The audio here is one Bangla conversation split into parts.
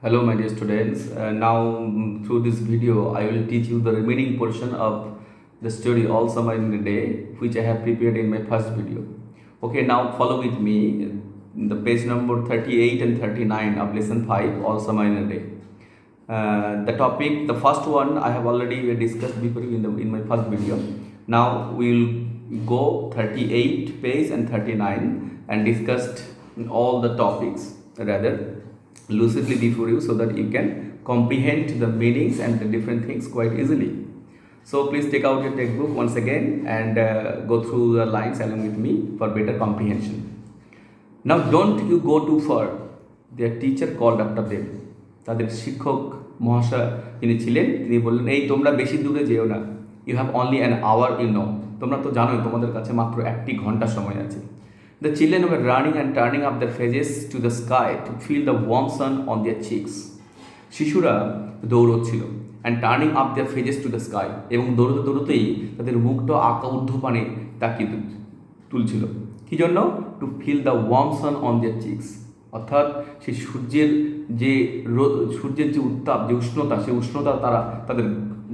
Hello, my dear students. Now, through this video, I will teach you the remaining portion of the story All Summer in a Day, which I have prepared in my first video. Okay, now follow with me the page number 38 and 39 of lesson 5, All Summer in a Day. The topic, the first one, I have already discussed before in my first video. Now we will go 38 page and 39 and discussed all the topics rather lucidly before you so that you can comprehend the meanings and the different things quite easily. So please take out your textbook once again and go through the lines along with me for better comprehension. Now don't you go too far. Their teacher called after them. তাদের শিক্ষক মহাশয় যিনি ছিলেন তিনি বললেন, এই তোমরা বেশি দূরে যেও না, you have only an hour তোমরা তো জানোই তোমাদের কাছে মাত্র 1 ঘন্টা সময় আছে। The children were running and turning up their faces to the sky to feel the warm sun on their cheeks. শিশুরা দৌড়চ্ছিল and turning up their faces to the sky, এবং দৌড়তে দৌড়তেই তাদের মুখটা আঁকা ঊর্ধ্বপানে তাকিয়ে তুলছিল। কি জন্য? To feel the warm sun on their cheeks, অর্থাৎ সেই সূর্যের যে উত্তাপ, যে উষ্ণতা, সেই উষ্ণতা তারা তাদের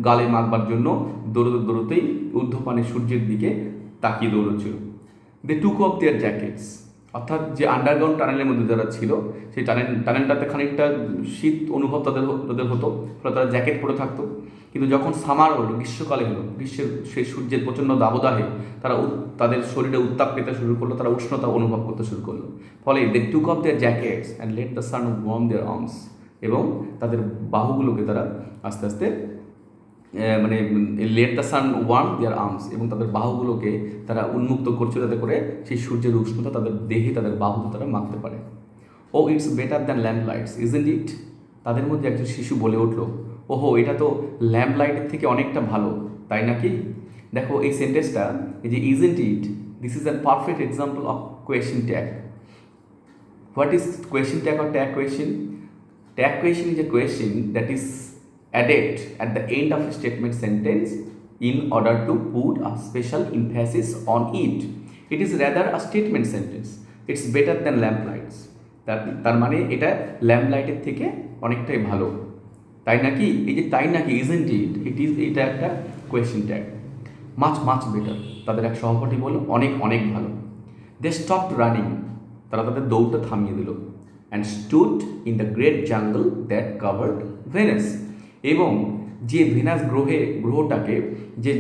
গালে মাখবার জন্য দৌড়তে দৌড়তেই ঊর্ধ্বপানে সূর্যের দিকে তাকিয়ে দৌড়চ্ছিল। দে টুক অফ দেয়ার জ্যাকেটস, অর্থাৎ যে আন্ডারগ্রাউন্ড টানেলের মধ্যে যারা ছিল সেই টানেলটাতে খানিকটা শীত অনুভব তাদের হতো, ফলে তারা জ্যাকেট পরে থাকতো। কিন্তু যখন সামার হলো, গ্রীষ্মকালে হলো, গ্রীষ্মের সেই সূর্যের প্রচণ্ড দাবদাহে তাদের শরীরে উত্তাপ পেতে শুরু করলো, তারা উষ্ণতা অনুভব করতে শুরু করলো। ফলে they took off their jackets and let the sun warm their arms, এবং তাদের বাহুগুলোকে তারা আস্তে আস্তে let the sun warm their arms, এবং তাদের বাহুগুলোকে তারা উন্মুক্ত করছে যাতে করে সেই সূর্যের উষ্ণতা তাদের দেহে, তাদের বাহুতে তারা মাখতে পারে। Oh it's better than lamp lights isn't it, তাদের মধ্যে একজন শিশু বলে উঠলো, ওহো এটা তো ল্যাম্প লাইটের থেকে অনেকটা ভালো, তাই নাকি? দেখো এই সেন্টেন্সটা, এই যে isn't it, this is an perfect example of question tag. What is question tag or tag question? Tag question is a question that is added at the end of a statement sentence in order to put a special emphasis on it. It is rather a statement sentence. It's better than lamp lights. তার মানে এটা ল্যাম্প লাইটের থেকে অনেকটাই ভালো, তাই নাকি? এই যে তাই নাকি, isn't it, এটা একটা কোয়েশ্চন ট্যাগ। মাচ বেটার, তাদের এক সহপাঠী বলল, অনেক ভালো। দে স্টপড রানিং, তারা তাদের দৌড়টা থামিয়ে দিল। And stood in the great jungle that covered Venus, এবং যে ভেনাস গ্রহটাকে যে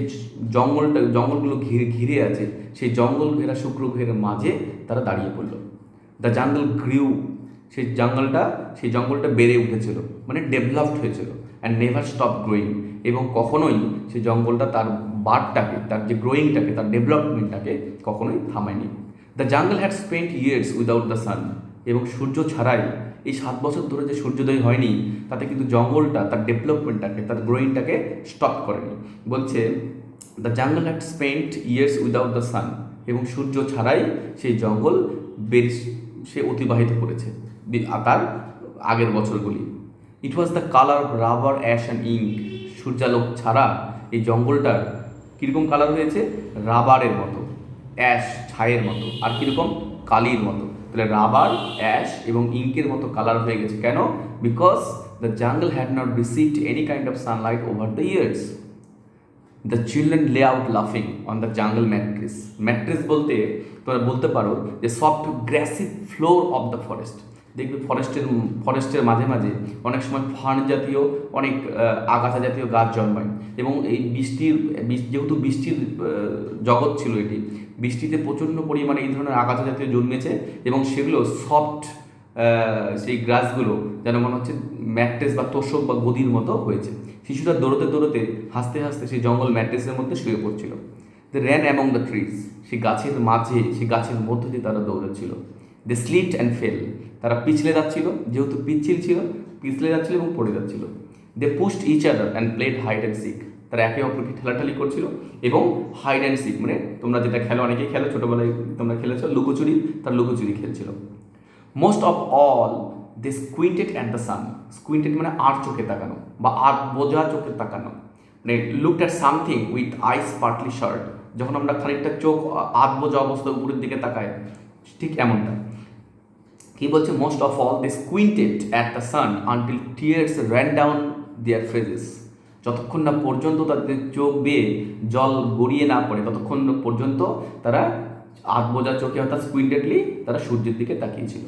জঙ্গলগুলো ঘিরে আছে, সেই জঙ্গল ঘেরা শুক্র গ্রহের মাঝে তারা দাঁড়িয়ে পড়ল। দ্য জাঙ্গল গ্রিউ, সেই জঙ্গলটা বেড়ে উঠেছিল, মানে ডেভেলপড হয়েছিল। অ্যান্ড নেভার স্টপ গ্রোয়িং, এবং কখনোই সেই জঙ্গলটা তার বাড়টাকে, তার যে গ্রোয়িংটাকে, তার ডেভেলপমেন্টটাকে কখনোই থামায়নি। The jungle had spent years without the sun, এবং সূর্য ছাড়াই এই 7 বছর ধরে যে সূর্যোদয় হয়নি, তাতে কিন্তু জঙ্গলটা তার ডেভেলপমেন্টটাকে, তার গ্রোয়িংটাকে স্টপ করেনি। বলছে the jungle had spent years without the sun, এবং সূর্য ছাড়াই সেই জঙ্গল সে অতিবাহিত করেছে তার আগের বছরগুলি। It was the colour of rubber ash and ink, সূর্যালোক ছাড়া এই জঙ্গলটার কীরকম কালার হয়েছে? রাবারের মতো, অ্যাশ ছায়ের মতো, আর কীরকম? কালির মতো। তাহলে রাবার, অ্যাশ এবং ইঙ্কের মতো কালার হয়ে গেছে। কেন? Because the jungle had not received any kind of sunlight over the years. The children lay out লাফিং on the jungle mattress. Mattress বলতে তোমরা বলতে পারো যে soft grassy floor of the forest. দেখবে ফরেস্টের মাঝে মাঝে অনেক সময় ফার্ন জাতীয় অনেক আগাছা জাতীয় গাছ জন্মায়, এবং এই যেহেতু বৃষ্টির জগৎ ছিল এটি, বৃষ্টিতে প্রচণ্ড পরিমাণে এই ধরনের আগাছা জাতীয় জন্মেছে, এবং সেগুলো সফট, সেই গ্রাসগুলো যেন মনে হচ্ছে ম্যাট্রেস বা তোষক বা গদির মতো হয়েছে। শিশুরা দৌড়তে হাসতে সেই জঙ্গল ম্যাট্রেসের মধ্যে শুয়ে পড়ছিল। They ran among the trees, সেই গাছের মধ্য দিয়ে তারা দৌড়াচ্ছিল। দে স্লিপড অ্যান্ড ফেল, তারা পিছলে যাচ্ছিল, যেহেতু পিছলে যাচ্ছিল এবং পড়ে যাচ্ছিল। They pushed each other and played hide and seek, তারা একে অপরকে ঠেলাঠালি করছিল এবং হাইড অ্যান্ড সিক, মানে তোমরা যেটা খেলো, অনেকেই খেলো, ছোটোবেলায় তোমরা খেলেছো লুকোচুরি, তার লুকোচুরি খেলছিল। Most of all they squinted at the sun, squinted মানে আর চোখে তাকানো বা আর বোঝা চোখে তাকানো, মানে looked at something with eyes partly shut, যখন আমরা খানিকটা চোখ আধ বোঝা অবস্থা উপরের দিকে তাকাই, ঠিক এমনটা। কি বলছে, most of all they squinted at the sun until tears ran down their faces. যতক্ষণ না পর্যন্ত তাদের চোখ বেয়ে জল গড়িয়ে না পড়ে ততক্ষণ পর্যন্ত তারা আধ বোঝা চোখে অর্থাৎ স্কুইন্টেডলি তারা সূর্যের দিকে তাকিয়েছিল।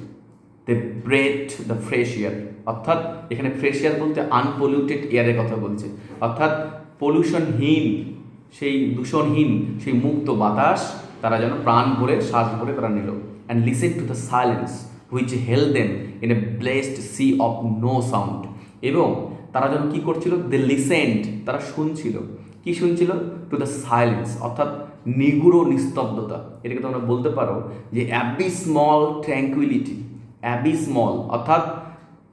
দে ব্রেথ দ্য ফ্রেশ এয়ার, অর্থাৎ এখানে ফ্রেশ এয়ার বলতে আনপলিউটেড এয়ারের কথা বলছে, অর্থাৎ পলিউশনহীন, সেই দূষণহীন সেই মুক্ত বাতাস তারা যেন প্রাণ ভরে শ্বাস ভরে তারা নিল। And listen to the silence which held them in a blessed sea of no sound. এবং তারা যেন কী করছিল, দে লিসেন্ড, তারা শুনছিল। কি শুনছিল? টু দ্য সাইলেন্স, অর্থাৎ নিগুড় নিস্তব্ধতা। এটাকে তোমরা বলতে পারো যে অ্যাবিসমল ট্র্যাঙ্কুইলিটি। অ্যাবিসমল অর্থাৎ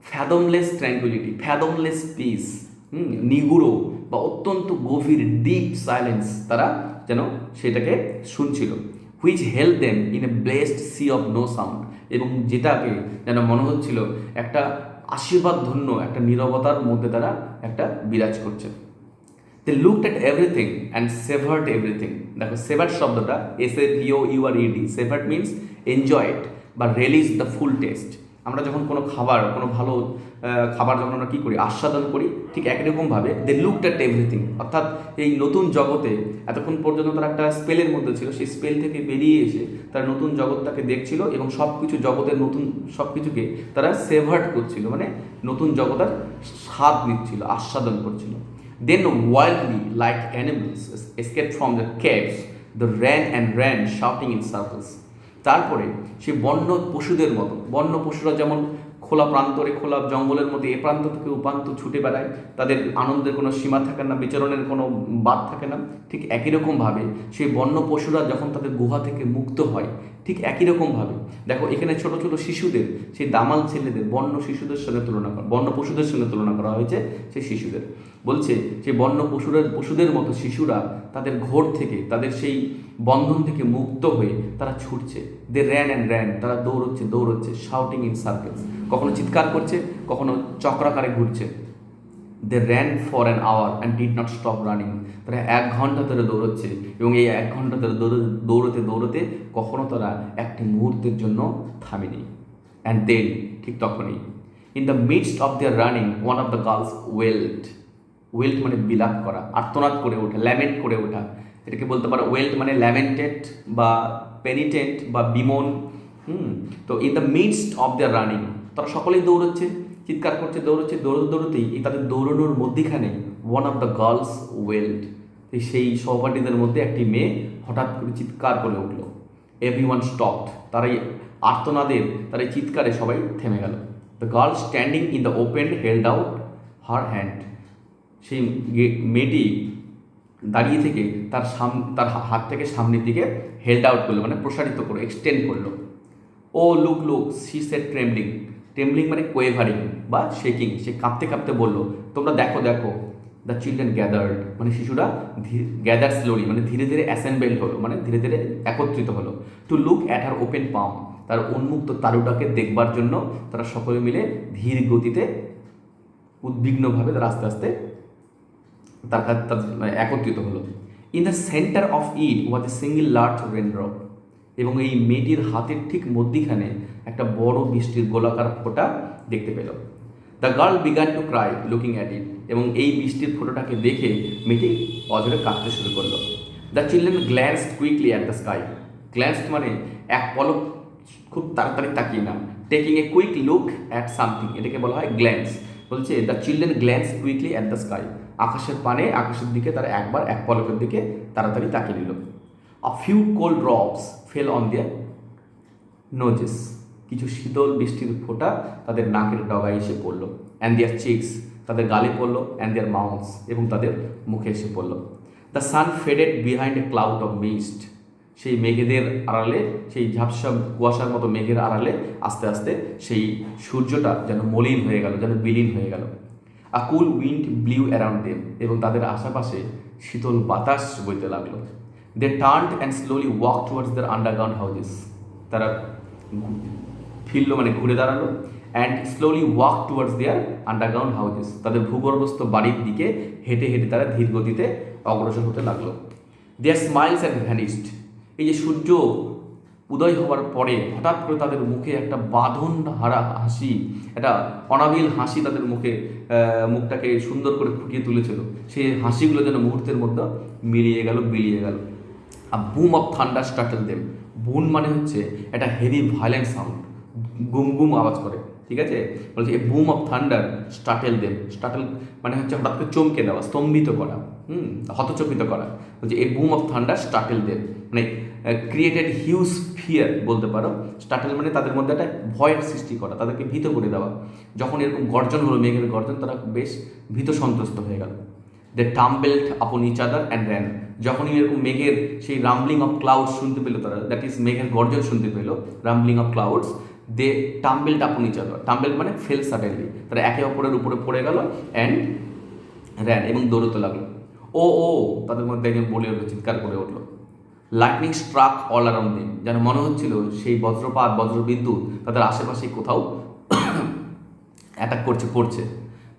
ফ্যাদমলেস ট্র্যাঙ্কুইলিটি, ফ্যাদমলেস পিস, নিগুড় বা অত্যন্ত গভীর ডিপ সাইলেন্স তারা যেন সেটাকে শুনছিল। Which held them in a blessed sea of no sound, এবং যেটাকে যেন মনে হচ্ছিল একটা আশীর্বাদ ধন্য একটা নীরবতার মধ্যে তারা একটা বিরাজ করছে। They looked at everything and savoured everything. দেখো সেভার্ড শব্দটা SAVOURED, সেভার্ড মিনস এনজয়েড বা রিলিজ দ্য ফুল টেস্ট। আমরা যখন কোনো খাবার, কোনো ভালো খাবার যখন আমরা কী করি, আস্বাদন করি, ঠিক একই রকমভাবে দে লুকড এট এভরিথিং, অর্থাৎ এই নতুন জগতে এতক্ষণ পর্যন্ত তারা একটা স্পেলের মধ্যে ছিল, সেই স্পেল থেকে বেরিয়ে এসে তারা নতুন জগৎটাকে দেখছিল এবং সব কিছু জগতের নতুন সব কিছুকে তারা সেভার্ড করছিল, মানে নতুন জগতের স্বাদ নিচ্ছিল, আস্বাদন করছিল। Then wildly like animals escaped from the caves they ran shouting in circles. তারপরে সে বন্য পশুদের মতো, বন্য পশুরা যেমন খোলা প্রান্তরে, খোলা জঙ্গলের মধ্যে এ প্রান্ত থেকে ও প্রান্ত ছুটে বেড়ায়, তাদের আনন্দের কোনো সীমা থাকে না, বিচরণের কোনো বাদ থাকে না, ঠিক একই রকমভাবে সেই বন্য পশুরা যখন তাদের গুহা থেকে মুক্ত হয়, ঠিক একই রকমভাবে দেখো এখানে ছোট ছোট শিশুদের, সেই দামাল ছেলেদের বন্য শিশুদের সঙ্গে তুলনা করা, বন্য পশুদের সঙ্গে তুলনা করা হয়েছে সেই শিশুদের। বলছে সেই বন্য পশুদের মতো শিশুরা তাদের ঘোর থেকে, তাদের সেই বন্ধন থেকে মুক্ত হয়ে তারা ছুটছে। দে র্যান, তারা দৌড়চ্ছে শাউটিং ইন সার্কেলস, কখনো চিৎকার করছে, কখনো চক্রাকারে ঘুরছে। They ran for an hour and did not stop running. তারা 1 ঘন্টা ধরে দৌড়চ্ছে এবং এই 1 ঘন্টা ধরে দৌড়তে কখনো তারা একটি মুহূর্তের জন্য থামেনি। অ্যান্ড দেন, ঠিক তখনই, in the midst of their running one of the girls Welt মানে বিলাপ করা, আর্তনাদ করে ওঠা, ল্যামেন্ট করে ওঠা, এটাকে বলতে পারো ওয়েল্ট মানে ল্যামেন্টেড বা পেনিটেন্ট বা বিমন। তো in the midst of their running, তারা সকলেই দৌড়চ্ছে, চিৎকার করছে, দৌড়তেই এই তাদের দৌড়ানোর মধ্যেখানে one of the girls Welt, সেই সহপাঠীদের মধ্যে একটি মেয়ে হঠাৎ করে চিৎকার করে উঠল। এভরিওয়ান স্টপড, তারাই আর্তনাদের, তার এই চিৎকারে সবাই থেমে গেল। The girl standing in the open held out her hand. সেই মেয়েটি দাঁড়িয়ে থেকে তার হাত থেকে সামনের দিকে হেল্ড আউট করলো, মানে প্রসারিত করলো, এক্সটেন্ড করলো। ও লুক সি সেড ট্রেমব্লিং মানে কোয়েভারিং বা শেকিং, সে কাঁপতে কাঁপতে বললো, তোমরা দেখো। দ্য চিলড্রেন গ্যাদার্ড মানে শিশুরা গ্যাদার স্লোলি মানে ধীরে ধীরে অ্যাসেম্বলড হলো, মানে ধীরে ধীরে একত্রিত হলো। To look at her open palm, তার উন্মুক্ত তালুটাকে দেখবার জন্য তারা সকলে মিলে ধীর গতিতে উদ্বিগ্নভাবে তারা আস্তে আস্তে তার একত্রিত হলো। In the centre of it was a single large raindrop, এবং এই মেয়েটির হাতের ঠিক মধ্যিখানে একটা বড় বৃষ্টির গোলাকার ফোঁটা দেখতে পেল। The girl began to cry looking at it, এবং এই বৃষ্টির ফোঁটাটাকে দেখে মেয়েটি অঝরে কাঁদতে শুরু করলো। The children glanced quickly at the sky, glanced মানে এক পলক খুব তাড়াতাড়ি তাকিয়ে না, taking a quick look at something, এটাকে বলা হয় গ্ল্যান্স। বলছে the children glance quickly at the sky, আকাশের দিকে তারা একবার এক পলকের দিকে তাড়াতাড়ি তাকিয়ে নিল। A few cold drops fell on their noses, কিছু শীতল বৃষ্টির ফোঁটা তাদের নাকের ডগায় এসে পড়লো। অ্যান্ড দেয়ার চিক্স, তাদের গালে পড়লো। অ্যান্ড দেয়ার মাউথস, এবং তাদের মুখে এসে পড়লো। The sun faded behind A cloud of mist, সেই মেঘেদের আড়ালে, সেই ঝাপসা কুয়াশার মতো মেঘের আড়ালে আস্তে আস্তে সেই সূর্যটা যেন মলিন হয়ে গেল, যেন বিলীন হয়ে গেল। A cool wind blew around them, এবং তাদের আশেপাশে শীতল বাতাস বইতে লাগলো। They turned and slowly walk towards their underground houses, তারা ফিরল মানে ঘুরে দাঁড়ালো। And slowly walk towards their underground houses, তাদের ভূগর্ভস্থ বাড়ির দিকে হেঁটে হেঁটে তারা ধীর গতিতে অগ্রসর হতে লাগলো। দেয়ার স্মাইলস অ্যান্ড ভ্যানিস্ট, এই যে সূর্য উদয় হওয়ার পরে হঠাৎ করে তাদের মুখে একটা বাঁধন হারা হাসি, একটা অনাবিল হাসি তাদের মুখে মুখটাকে সুন্দর করে ফুটিয়ে তুলেছিল। সেই হাসিগুলো যেন মুহূর্তের মধ্যে বিলিয়ে গেল। আর বুম অফ থান্ডার স্টার্টেল দেম। বুন মানে হচ্ছে একটা হেভি ভায়োলেন্ট সাউন্ড, গুম গুম আওয়াজ করে, ঠিক আছে? বলছে এ বুম অফ থান্ডার স্টার্টেল দেম। স্টার্টেল মানে হচ্ছে হঠাৎ করে চমকে দেওয়া, স্তম্ভিত করা, হতচকিত করা। বলছে এ বুম অফ থান্ডার স্টার্টেল দেম, মানে ক্রিয়েটেড হিউজ ফিয়ার বলতে পারো। স্টার্টেল মানে তাদের মধ্যে একটা ভয়ের সৃষ্টি করা, তাদেরকে ভীত করে দেওয়া। যখন এরকম গর্জন হলো, মেঘের গর্জন, তারা বেশ ভীত সন্ত্রস্ত হয়ে গেল। দে টাম্বেলড আপন ইচ আদার অ্যান্ড র্যান। যখনই এরকম মেঘের সেই রাম্বলিং অফ ক্লাউডস শুনতে পেলো তারা, দ্যাট ইজ মেঘের গর্জন শুনতে পেলো, রাম্বলিং অফ ক্লাউডস, দে টাম্বেলড আপন ইচ আদার। টাম্বেল মানে ফেল সাডেনলি, তারা একে অপরের উপরে পড়ে গেল, অ্যান্ড র্যান এবং দৌড়তে লাগলো। ও ও তাদের মধ্যে একজন বলে উঠলো, চিৎকার করে উঠলো। Lightning struck all around them, যেন মনে হচ্ছিল সেই বজ্রপাত বজ্রবিদ্যুৎ তাদের আশেপাশে কোথাও অ্যাটাক পড়ছে।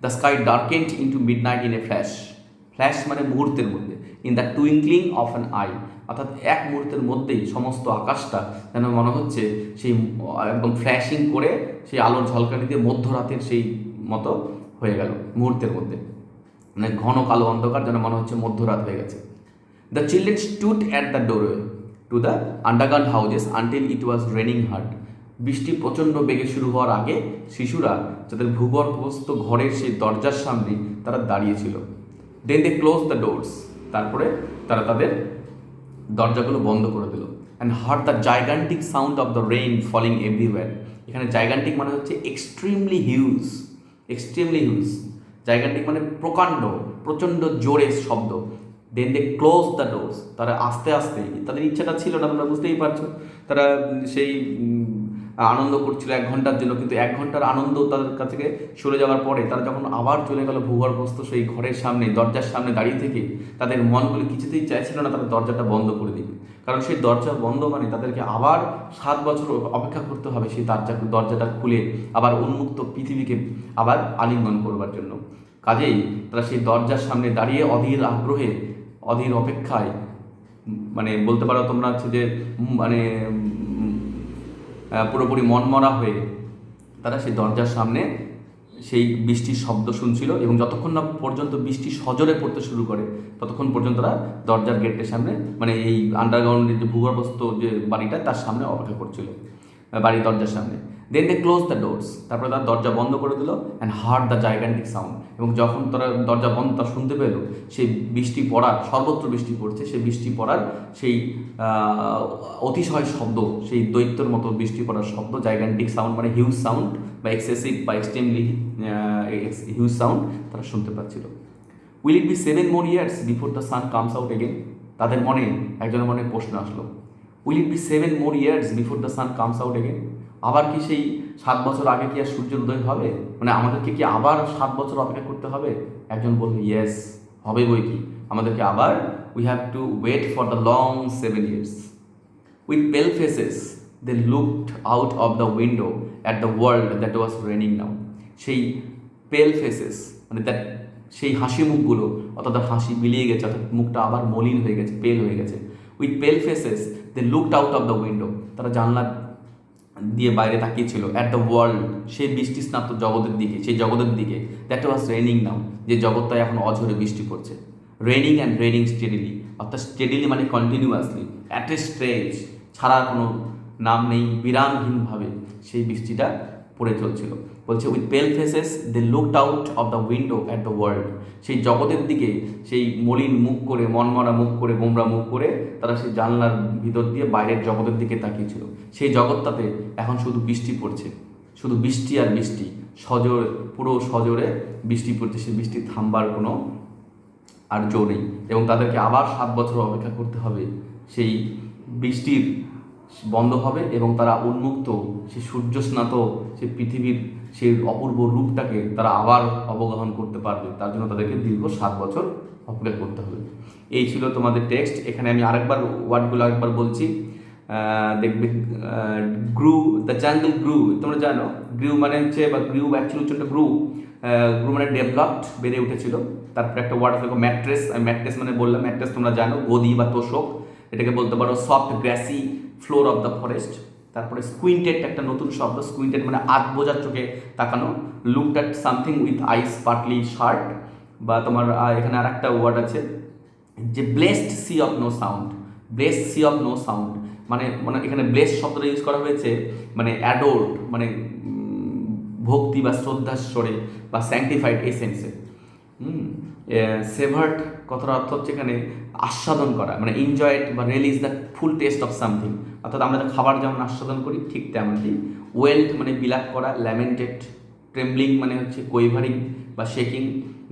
The sky ডার্কেন্ড into mid night in a flash. Flash মানে মুহূর্তের মধ্যে, in the twinkling of an I, অর্থাৎ এক মুহূর্তের মধ্যেই সমস্ত আকাশটা যেন মনে হচ্ছে সেই একদম ফ্ল্যাশিং করে সেই আলোর ঝলকানি দিয়ে মধ্যরাতের সেই মতো হয়ে গেল মুহূর্তের মধ্যে, মানে ঘন কালো অন্ধকার যেন মনে হচ্ছে মধ্যরাত হয়ে গেছে। The children stood at the doorway to the underground houses until it was raining hard. বৃষ্টি প্রচণ্ড বেগে শুরু হওয়ার আগে শিশুরা যাদের ভূগর্ভস্থ ঘরের সেই দরজার সামনে তারা দাঁড়িয়েছিল। Then they close the doors, তারপরে তারা তাদের দরজাগুলো বন্ধ করে দিল। And heard the gigantic sound of the rain falling everywhere. এখানে জাইগান্টিক মানে হচ্ছে এক্সট্রিমলি হিউজ, জাইগান্টিক মানে প্রকাণ্ড, প্রচণ্ড জোরে শব্দ। দেন দে ক্লোজ দ্য ডোরস, তারা আস্তে আস্তে, তাদের ইচ্ছাটা ছিল না, তোমরা বুঝতেই পারছো, তারা সেই আনন্দ করছিল 1 ঘন্টার জন্য, কিন্তু 1 ঘন্টার আনন্দ তাদের কাছ থেকে সরে যাওয়ার পরে তারা যখন আবার চলে গেল ভূগর্ভস্থ সেই ঘরের সামনে, দরজার সামনে দাঁড়িয়ে থেকে তাদের মনগুলি কিছুতেই চাইছিল না তারা দরজাটা বন্ধ করে দিবে, কারণ সেই দরজা বন্ধ মানে তাদেরকে আবার 7 বছর অপেক্ষা করতে হবে সেই দরজাটা খুলে আবার উন্মুক্ত পৃথিবীকে আবার আলিঙ্গন করবার জন্য। কাজেই তারা সেই দরজার সামনে দাঁড়িয়ে অধীর আগ্রহে, অধীর অপেক্ষায়, মানে বলতে পারো তোমরা হচ্ছে যে মানে পুরোপুরি মনমরা হয়ে তারা সেই দরজার সামনে সেই বৃষ্টির শব্দ শুনছিল, এবং যতক্ষণ না পর্যন্ত বৃষ্টি সজোরে পড়তে শুরু করে ততক্ষণ পর্যন্ত তারা দরজার গেটের সামনে, মানে এই আন্ডারগ্রাউন্ডের যে ভূগর্ভস্থ যে বাড়িটা তার সামনে অপেক্ষা করছিল, বাড়ির দরজার সামনে। দেন দে ক্লোজ দ্য ডোরস, তারপরে তারা দরজা বন্ধ করে দিল। And heard the gigantic sound, এবং যখন তারা দরজা বন্ধ তারা শুনতে পেল সেই বৃষ্টি পড়ার, সর্বত্র বৃষ্টি পড়ছে, সেই বৃষ্টি পড়ার সেই অতিশয় শব্দ, সেই দৈত্যের মতো বৃষ্টি পড়ার শব্দ। জাইগান্টিক সাউন্ড মানে হিউজ সাউন্ড বা এক্সেসিভ বা এক্সট্রিমলি হিউজ সাউন্ড তারা শুনতে পাচ্ছিল। Will it be 7 more years before the sun comes out again? তাদের মনে, একজনের মনে প্রশ্ন আসলো, will it be 7 more years before the sun comes out again? আবার কি সেই 7 বছর আগে কি আর সূর্যের উদয় হবে? মানে আমাদেরকে কি আবার 7 বছর অপেক্ষা করতে হবে? একজন বলল, ইয়েস, হবে বই কি, আমাদেরকে আবার we have to wait for the long 7 years. With pale faces they looked out of the window at the world that was raining now. সেই পেল ফেসেস মানে দ্যাট, সেই হাসি মুখগুলো, অর্থাৎ হাসি মিলিয়ে গেছে, অর্থাৎ মুখটা আবার মলিন হয়ে গেছে, পেল হয়ে গেছে। With pale faces they looked out of the window, তারা জানলা দিয়ে বাইরে তাকিয়েছিল। অ্যাট দ্য ওয়ার্ল্ড, সেই বৃষ্টি স্নাত জগতের দিকে, সেই জগতের দিকে, দ্যাট ওয়াজ রেনিং নাও, যে জগৎটায় এখন অঝরে বৃষ্টি পড়ছে। রেনিং অ্যান্ড রেনিং স্টেডিলি, অর্থাৎ স্টেডিলি মানে কন্টিনিউয়াসলি, অ্যাট এ স্ট্রেচ, ছাড়ার কোনো নাম নেই, বিরামহীনভাবে সেই বৃষ্টিটা পড়ে চলছিল। বলছে with pale faces they looked out of the window at the world, সেই জগতের দিকে, সেই মলিন মুখ করে, মনমরা মুখ করে, গোমরা মুখ করে তারা সেই জানলার ভিতর দিয়ে বাইরের জগতের দিকে তাকিয়েছিল। সেই জগৎটাতে এখন শুধু বৃষ্টি পড়ছে, শুধু বৃষ্টি আর বৃষ্টি, সজোর, পুরো সজোরে বৃষ্টি পড়ছে, সেই বৃষ্টি থামবার কোনো আর জো নেই, এবং তাদেরকে আবার 7 বছর অপেক্ষা করতে হবে সেই বৃষ্টির বন্ধ হবে, এবং তারা উন্মুক্ত সেই সূর্যস্নাত সেই পৃথিবীর সেই অপূর্ব রূপটাকে তারা আবার অবগাহন করতে পারবে। তার জন্য তাদেরকে দীর্ঘ 7 বছর অপেক্ষা করতে হবে। এই ছিল তোমাদের টেক্সট। এখানে আমি আরেকবার ওয়ার্ডগুলো আরেকবার বলছি, দেখবে। গ্রু, দ্য জাঙ্গল গ্রু, তোমরা জানো গ্রু মানে হচ্ছে, বা গ্রু অ্যাকচুয়ালি উচ্চারণটা গ্রু, গ্রু মানে ডেভেলপড, বেড়ে উঠেছিল। তারপরে একটা ওয়ার্ড আছে ম্যাট্রেস, ম্যাট্রেস মানে বললাম, ম্যাট্রেস তোমরা জানো গদি বা তোষক, এটাকে বলতে পারো soft grassy floor of the forest. তারপরে স্কুইন্টেড একটা নতুন শব্দ, স্কুইন্টেড মানে আধ বোঝার চোখে তাকানো। Looked at something with eyes partly shut, বা তোমার এখানে আর একটা ওয়ার্ড আছে যে blessed sea of no sound. Blessed sea of no sound মানে মানে এখানে ব্লেস শব্দটা ইউজ করা হয়েছে মানে অ্যাডোর্ড মানে ভক্তি বা শ্রদ্ধাস্বরে বা স্যাংটিফাইড এই সেন্সে। সেভার্ট কথার অর্থ হচ্ছে এখানে আস্বাদন করা, মানে এনজয়েড বা relish the full test of something, অর্থাৎ আমরা খাবার যেমন আস্বাদন করি ঠিক তেমনটি। ওয়েল্ট মানে বিলাপ করা, ল্যামেন্টেড। ট্রেমব্লিং মানে হচ্ছে কোয়েভারিং বা শেকিং।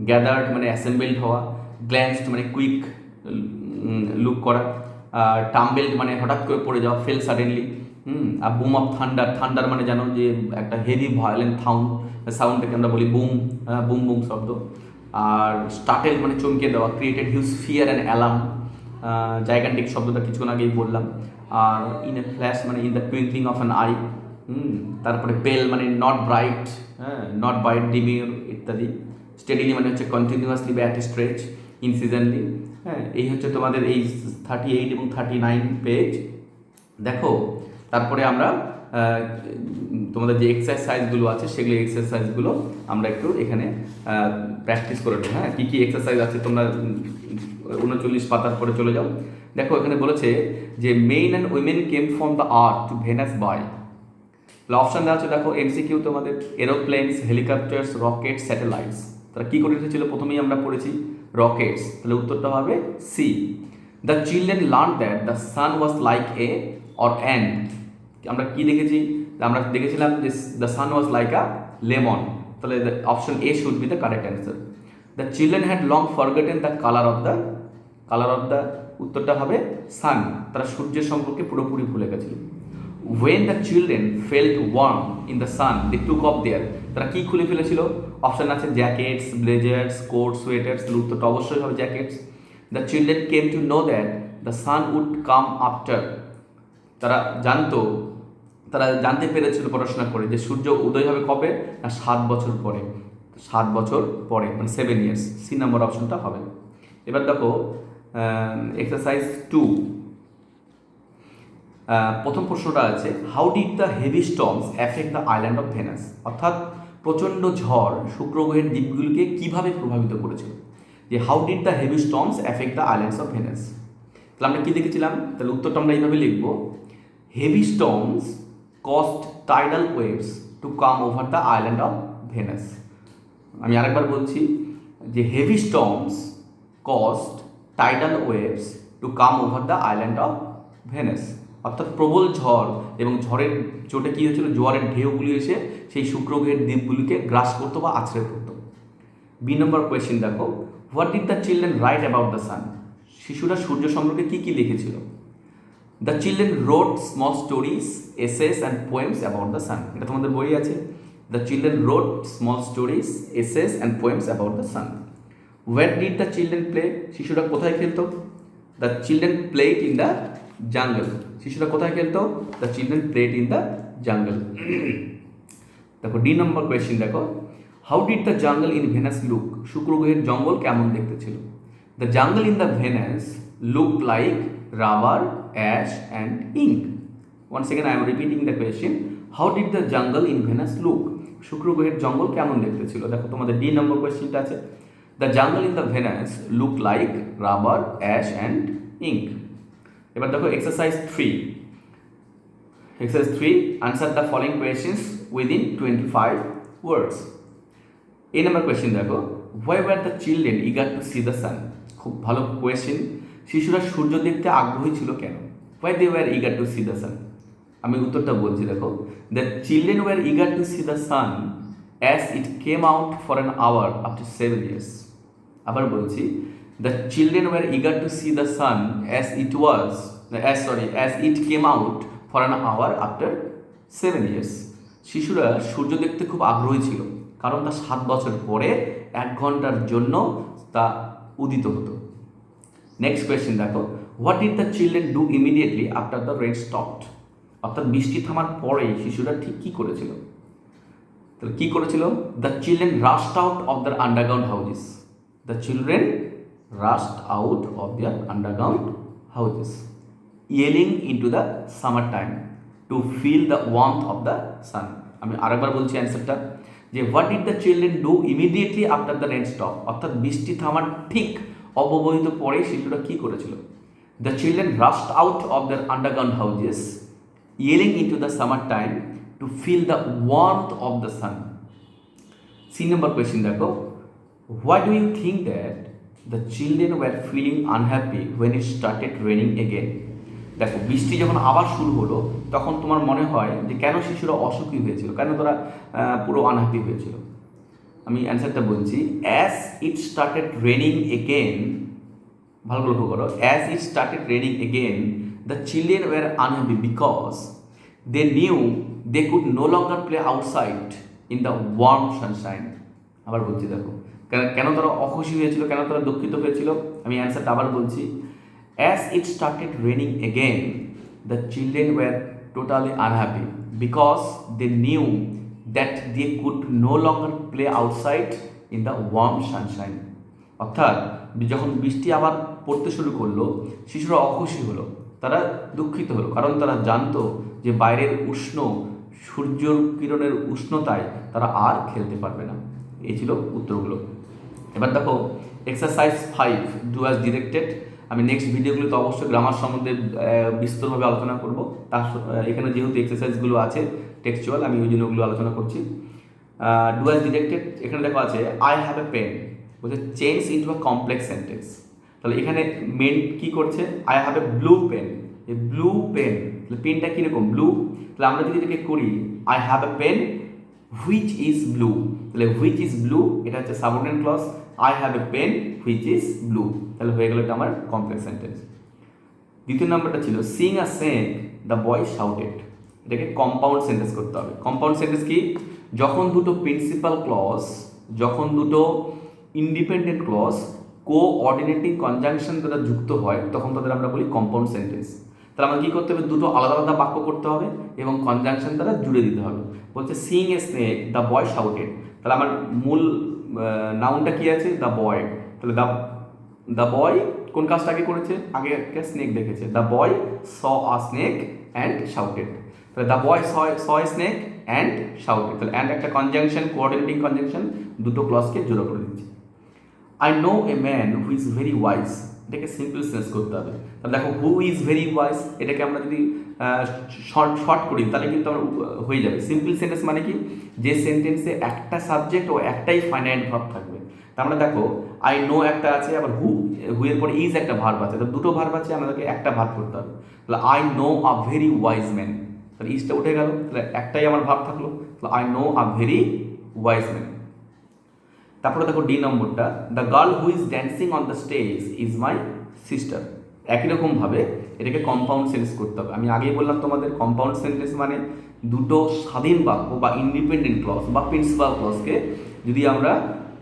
গ্যাদার্ড মানে অ্যাসেম্বলড হওয়া। গ্ল্যান্সড মানে কুইক লুক করা। টাম্বেলড মানে হঠাৎ করে পড়ে যাওয়া, ফেল সাডেনলি। আর বুম অফ থান্ডার, থান্ডার মানে জানো যে একটা হেভি ভায়োলেন্ট সাউন্ডটাকে আমরা বলি বুম, বুম বুম শব্দ। আর স্টার্টেল মানে চমকে দেওয়া, created huge fear and alarm, gigantic শব্দটা কিছুক্ষণ আগেই বললাম। আর ইন এ ফ্ল্যাশ মানে in the twinkling of an I. তারপরে পেল মানে নট ব্রাইট, নট ব্রাইট ডিমিউর ইত্যাদি। স্টেডিলি মানে হচ্ছে কন্টিনিউয়াসলি বা অ্যাট স্ট্রেচ, ইনসিজনলি। এই হচ্ছে তোমাদের এই 38 এবং 39 পেজ। দেখো তারপরে আমরা তোমাদের যে এক্সারসাইজগুলো আছে সেগুলো এক্সারসাইজগুলো আমরা একটু এখানে প্র্যাকটিস করে নেব। কী কী এক্সারসাইজ আছে তোমরা 39 পাতার পরে চলে যাও। দেখো এখানে বলেছে যে men and women came from the earth to Venus by. Option দেওয়া আছে, দেখো এমসিকিউ তোমাদের এরোপ্লেনস, হেলিকপ্টার্স, রকেটস, স্যাটেলাইটস। তারা কী করে এসেছিল প্রথমেই আমরা পড়েছি রকেটস, তাহলে উত্তরটা হবে C. The children learn that the sun was like a or an. আমরা কি দেখেছি, আমরা দেখেছিলাম যে the sun was like a lemon, তাহলে option A should be the correct answer. The children had long forgotten the colour of the উত্তরটা হবে সান। তারা সূর্যের সম্পর্কে পুরোপুরি ভুলে গেছিল। When the children felt warm in the sun, they took off their, তারা কি খুলে ফেলেছিল? অপশন আছে জ্যাকেটস, ব্লেজার্স, কোট, সোয়েটার্স, উত্তরটা অবশ্যই হবে jackets. The children came to know that the sun would come after, তারা জানতে পেরেছিল পড়াশোনা করে যে সূর্য উদয় হবে কবে না 7 বছর পরে। 7 বছর পরে মানে 7 ইয়ার্স, সি নাম্বার অপশনটা হবে। এবার দেখো এক্সারসাইজ 2, প্রথম প্রশ্নটা আছে how did the heavy storms affect the island of Venus, অর্থাৎ প্রচণ্ড ঝড় শুক্র গ্রহের দ্বীপগুলিকে কীভাবে প্রভাবিত করেছিল। যে how did the heavy storms affect the islands of Venus, তাহলে আমরা কী দেখেছিলাম, তাহলে উত্তরটা আমরা এইভাবে লিখব heavy storms caused tidal waves to come over the island of Venus. আমি আরেকবার বলছি যে heavy storms caused tidal waves to come over the island of Venus, অর্থাৎ প্রবল ঝড় এবং ঝড়ের চোটে কী হয়েছিল, জোয়ারের ঢেউগুলি এসে সেই শুক্র গ্রহের দ্বীপগুলিকে গ্রাস করতো বা আছড়ে পড়তো। বি নম্বর কোয়েশ্চেন দেখো what did the children right about the sun, শিশুরা সূর্য সম্পর্কে কী কী লিখেছিল। The children road small stories, essays and poems about the sun, এটা তোমাদের বই আছে। The children road small stories, essays and poems about the sun. Where did the children play, শিশুরা কোথায় খেলতো। The children played in the jungle, শিশুরা কোথায় খেলতো, the children played in the jungle. দেখো ডি নম্বর কোয়েশ্চেন দেখো how did the jungle in Venus look, শুক্র গ্রহের জঙ্গল কেমন দেখতে ছিল। The jungle in the Venus look like rubber, ash and ink. Once again I am repeating the question, how did the jungle in Venus look, শুক্র গ্রহের জঙ্গল কেমন দেখতে ছিল। দেখো তোমাদের ডি নম্বর কোয়েশ্চেনটা আছে the jungle in the Venus look like rubber, ash and ink. এবার দেখো exercise 3, answer the following questions within 25 words. এই নাম্বার কোয়েশ্চেন দেখো why were the children eager to see the sun, খুব ভালো কোয়েশ্চেন, শিশুরা সূর্য দেখতে আগ্রহী ছিল কেন। Why they were eager to see the sun, আমি উত্তরটা বলছি দেখো the children were eager to see the sun as it came out for an hour after 7 years। আবার বলছি the children were eager to see the sun as it came out for an hour after 7 years। শিশুরা সূর্য দেখতে খুব আগ্রহী ছিল কারণ তা 7 বছর পরে 1 ঘন্টার জন্য তা উদিত হতো। নেক্সট কোয়েশ্চেন দেখো what did the children do immediately after the rain stopped, অর্থাৎ বৃষ্টি থামার পরেই শিশুরা ঠিক কী করেছিল। তাহলে কী করেছিল, the children rushed out of the underground houses, the children rushed out of their underground houses। Yelling into the summer time to feel the warmth of the sun. আমি আরেকবার বলছি অ্যান্সারটা, যে what did the children do immediately after the rain stop, অর্থাৎ বৃষ্টি থামার ঠিক অব্যবহিত পরে শিশুরা কী করেছিল? The children rushed out of their underground houses yelling into the summer time to feel the warmth of the sun. C number question দেখো, why do you think that the children were feeling unhappy when it started raining again? দেখো, বৃষ্টি যখন আবার শুরু হলো তখন তোমার মনে হয় যে কেন শিশুরা অসুখী হয়েছিল, কেন তারা পুরো আনহ্যাপি হয়েছিল? আমি অ্যান্সারটা বলছি, as it started raining again, ভালো লক্ষ্য করো, as it started raining again the children were unhappy because they knew they could no longer play outside in the warm sunshine. আবার বলছি, দেখো কেন তারা অখুশি হয়েছিল, কেন তারা দুঃখিত হয়েছিল? আমি অ্যান্সারটা আবার বলছি, as it started raining again the children were totally unhappy because they knew that they could no longer play outside in the warm sunshine. অর্থাৎ যখন বৃষ্টি আবার পড়তে শুরু করলো শিশুরা অখুশি হলো, তারা দুঃখিত হলো, কারণ তারা জানতো যে বাইরের উষ্ণ সূর্যের কিরণের উষ্ণতায় তারা আর খেলতে পারবে না। এই ছিল উত্তরগুলো। এবার দেখো এক্সারসাইজ 5, ডু অ্যাজ ডিরেক্টেড। আমি নেক্সট ভিডিওগুলোতে অবশ্যই গ্রামার সম্বন্ধে বিস্তরভাবে আলোচনা করব। তার এখানে যেহেতু এক্সারসাইজগুলো আছে টেক্সচুয়াল, আমি ওই জন্য ওগুলো আলোচনা করছি। ডু অ্যাজ ডিরেক্টেড, এখানে দেখো আছে আই হ্যাভ এ পেন, বলছে change into a complex sentence. তাহলে এখানে মেন কী করছে, I have a blue pen, এই ব্লু পেন, তাহলে পেনটা কীরকম? ব্লু। তাহলে আমরা যদি এটাকে করি I have a pen which is blue, তাহলে হুইচ ইজ ব্লু এটা হচ্ছে subordinate clause, I have a pen which is blue, তাহলে হয়ে গেল এটা আমার কমপ্লেক্স সেন্টেন্স। দ্বিতীয় নম্বরটা ছিল সিং আ সেং দ্য বয় শাউটেড, এটাকে কম্পাউন্ড সেন্টেন্স করতে হবে। কম্পাউন্ড সেন্টেন্স কি? যখন দুটো প্রিন্সিপাল ক্লজ, যখন দুটো ইন্ডিপেন্ডেন্ট ক্লজ কোঅর্ডিনেটিং কনজাংশন দ্বারা যুক্ত হয় তখন তাদের আমরা বলি কম্পাউন্ড সেন্টেন্স। তাহলে আমরা কী করতে হবে? দুটো আলাদা আলাদা বাক্য করতে হবে এবং কনজাংশন দ্বারা জুড়ে দিতে হবে। বলছে Singh a snake the boy shouted, তাহলে আমার মূল নাউনটা কি আছে? The boy. তাহলে দ্য বয় কোন কাজটা আগে করেছে? আগে একটা স্নেক দেখেছে, the boy saw a snake and shouted. তাহলে the boy saw a snake and shouted, তাহলে অ্যান্ড একটা কনজাংশন, কোঅর্ডিনেটিং কনজাংশন, দুটো ক্লজকে জোড়া করে দিচ্ছি। I know a man who is very wise, এটাকে সিম্পল সেন্স করতে হবে। তাহলে দেখো হু ইজ ভেরি ওয়াইজ, এটাকে আমরা যদি শর্ট করি তাহলে কিন্তু আমরা হয়ে যাবে। সিম্পল সেন্টেন্স মানে কি? যে সেন্টেন্সে একটা সাবজেক্ট ও একটাই ফাইনাইট ভার্ব থাকবে। তার মানে দেখো আই নো একটা আছে, আবার হু এর পরে ইজ একটা ভার্ব আছে, তো দুটো ভার্ব আছে, আমাদেরকে একটা ভার্ব করতে হবে। তাহলে I know a very wise man, তাহলে ইজটা উঠে গেল, তাহলে একটাই আমার ভার্ব থাকলো, তাহলে I know a very wise man. তারপরে দেখো ডি নম্বরটা, the girl who is dancing on the stage is my sister. একই রকমভাবে এটাকে কম্পাউন্ড সেন্টেন্স করতে হবে। আমি আগেই বললাম তোমাদের কম্পাউন্ড সেন্টেন্স মানে দুটো স্বাধীন বাক্য বা ইন্ডিপেন্ডেন্ট ক্লজ বা প্রিন্সিপাল ক্লজকে যদি আমরা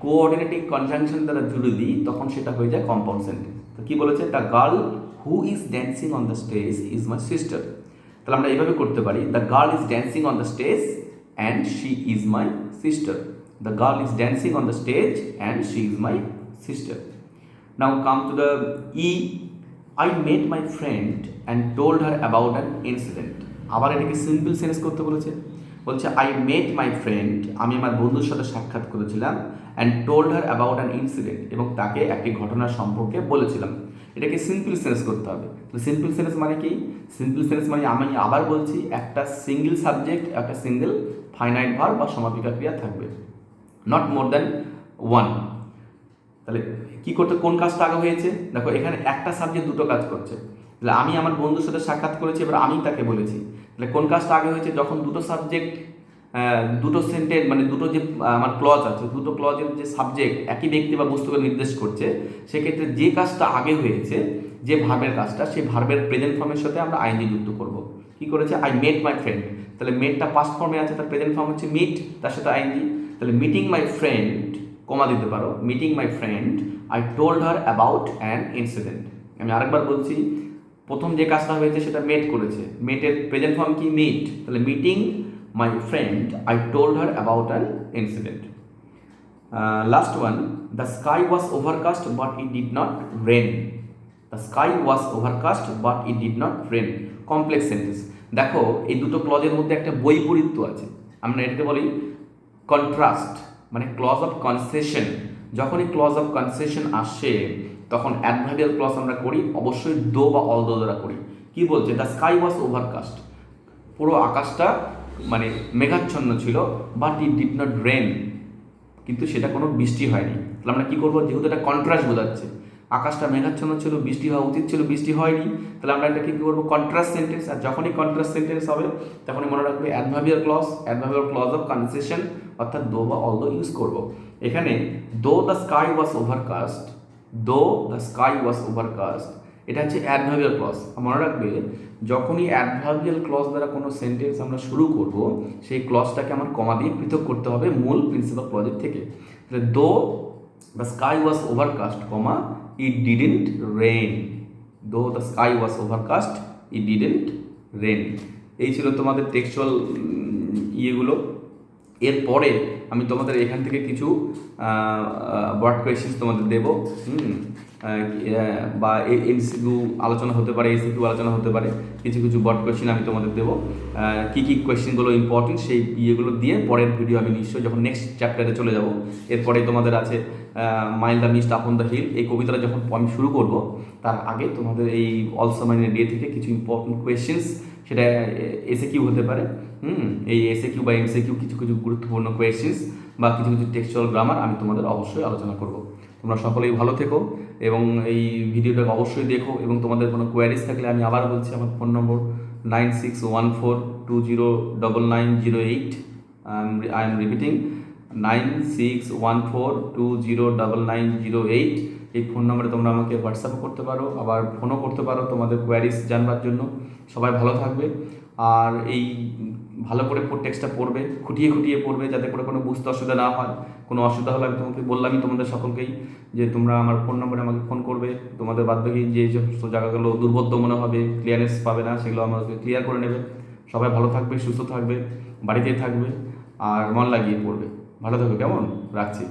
কোঅর্ডিনেটিং কনজাংশন দ্বারা জুড়ে দিই তখন সেটা হয়ে যায় কম্পাউন্ড সেন্টেন্স। তো কী বলেছে? The girl who is dancing on the stage is my sister. তাহলে আমরা এইভাবে করতে পারি, the girl is dancing on the stage and she is my sister. The girl is dancing on the stage and she is my sister. Now come to the E. I met my friend and told her about an incident. আবার এটাকে সিম্পল সেন্টেন্স করতে বলেছে। বলছে আই মেট মাই ফ্রেন্ড, আমি আমার বন্ধুর সাথে সাক্ষাৎ করেছিলাম, and told her about an incident, এবং তাকে একটি ঘটনার সম্পর্কে বলেছিলাম। এটাকে সিম্পল সেন্টেন্স করতে হবে। তো সিম্পল সেন্টেন্স মানে কি? সিম্পল সেন্টেন্স মানে আমি আবার বলছি একটা সিঙ্গেল সাবজেক্ট, একটা সিঙ্গেল ফাইনাইট ভার্ব বা সমাপিকা ক্রিয়া থাকবে, নট মোর দ্যান ওয়ান। তাহলে কী করতে, কোন কাজটা আগে হয়েছে? দেখো এখানে একটা সাবজেক্ট দুটো কাজ করছে। তাহলে আমি আমার বন্ধুর সাথে সাক্ষাৎ করেছি, এবার আমি তাকে বলেছি। তাহলে কোন কাজটা আগে হয়েছে? যখন দুটো সাবজেক্ট, দুটো সেন্টেন্স মানে দুটো যে আমার ক্লজ আছে, দুটো ক্লজের যে সাবজেক্ট একই ব্যক্তি বা বস্তুকে নির্দেশ করছে, সেক্ষেত্রে যে কাজটা আগে হয়েছে, যে ভার্বের কাজটা, সেই ভার্বের প্রেজেন্ট ফর্মের সাথে আমরা আইএনজি যুক্ত করব। কী করেছে? আই মেট মাই ফ্রেন্ড, তাহলে মেটটা পাস্ট ফর্মে আছে, তার প্রেজেন্ট ফর্ম হচ্ছে মিট, তার সাথে আইএনজি। তাহলে মিটিং মাই ফ্রেন্ড, কমা দিতে পারো, meeting my friend I told her about an incident. আমি আরেকবার বলছি, প্রথম যে কাজটা হয়েছে সেটা মেট করেছে, মেটের প্রেজেন্ট ফর্ম কি? মিট, তাহলে meeting my friend I told her about an incident. Last one, the sky was overcast but it did not rain. The sky was overcast but it did not rain. Complex sentence. দেখো এই দুটো ক্লজের মধ্যে একটা বৈপরীত্য আছে, আমরা এটাকে বলি কন্ট্রাস্ট, মানে ক্লজ অফ কনসেশন। যখনই ক্লজ অফ কনসেশন আসে তখন অ্যাডভার্বিয়াল ক্লজ আমরা করি অবশ্যই দো বা অল দো দ্বারা করি। কি বলছে? দ্য স্কাই ওয়াজ ওভারকাস্ট, পুরো আকাশটা মানে মেঘাচ্ছন্ন ছিল, but it did not rain, কিন্তু সেটা কোনো বৃষ্টি হয়নি। তাহলে আমরা কী করবো? যেহেতু এটা কন্ট্রাস্ট বোঝাচ্ছে, আকাশটা মেঘাচ্ছন্ন ছিল, বৃষ্টি হওয়া উচিত ছিল, বৃষ্টি হয়নি, তাহলে আমরা এটা কী করবো? Contrast sentence. আর যখনই কন্ট্রাস্ট সেন্টেন্স হবে তখনই মনে রাখবে অ্যাডভার্বিয়াল ক্লজ অফ কনসেশন, অর্থাৎ দো বা অল দো ইউজ করবো। এখানে দো দ্য স্কাই ওয়াজ ওভারকাস্ট, দো দ্য স্কাই ওয়াজ ওভারকাস্ট, এটা হচ্ছে অ্যাডভার্বিয়াল ক্লজ। মনে রাখবে যখনই অ্যাডভার্বিয়াল ক্লজ দ্বারা কোনো সেন্টেন্স আমরা শুরু করব, সেই ক্লজটাকে আমার কমা দিয়ে পৃথক করতে হবে মূল প্রিন্সিপাল ক্লজের থেকে। তাহলে though the sky was overcast, comma it didn't rain. Though the sky was overcast it didn't rain. এই ছিল তোমাদের টেক্সচুয়াল ইয়েগুলো। এরপরে আমি তোমাদের এখান থেকে কিছু ওয়ার্ড কোয়েশ্চেন্স তোমাদের দেবো, বা এমসিকিউ আলোচনা হতে পারে, এসিকিউ আলোচনা হতে পারে, কিছু কিছু ওয়ার্ড কোয়েশ্চেন আমি তোমাদের দেবো। কী কী কোয়েশ্চেনগুলো ইম্পর্টেন্ট সেই ইয়েগুলো দিয়ে পরের ভিডিও আমি নিশ্চয়ই যখন নেক্সট চ্যাপ্টারে চলে যাব। এরপরে তোমাদের আছে mile the mist upon the hill. এই কবিতাটা যখন আমি শুরু করব তার আগে তোমাদের এই অলসো মাইনের ডে থেকে কিছু ইম্পর্টেন্ট কোয়েশ্চেন্স, সেটা এসিকিউ হতে পারে, এই এসিকিউ বা এমসিকিউ কিছু কিছু গুরুত্বপূর্ণ কোয়েশ্চেন্স বা কিছু কিছু টেক্সচুয়াল গ্রামার আমি তোমাদের অবশ্যই আলোচনা করব। তোমরা সকলেই ভালো থেকো এবং এই ভিডিওটাকে অবশ্যই দেখো, এবং তোমাদের কোনো কোয়ারিজ থাকলে আমি আবার বলছি, আমার phone number 9614209908। I am repeating 9614209908। এই ফোন নম্বরে তোমরা আমাকে হোয়াটসঅ্যাপও করতে পারো, আবার ফোনও করতে পারো তোমাদের কোয়ারিজ জানবার জন্য। সবাই ভালো থাকবে, আর এই ভালো করে টেক্সটটা পড়বে, খুঁটিয়ে খুঁটিয়ে পড়বে, যাতে করে কোনো বুঝতে অসুবিধা না হয়। কোনো অসুবিধা হলে আমি তোমাকে বললামই তোমাদের সকলকেই যে তোমরা আমার ফোন নম্বরে আমাকে ফোন করবে। তোমাদের বাদবাকি যে সমস্ত জায়গাগুলো দুর্বোধ্য মনে হবে, ক্লিয়ারনেস পাবে না, সেগুলো আমাকে ক্লিয়ার করে নেবে। সবাই ভালো থাকবে, সুস্থ থাকবে, বাড়িতেই থাকবে, আর মন লাগিয়ে পড়বে। ভালো থাকবে, কেমন? রাখছি।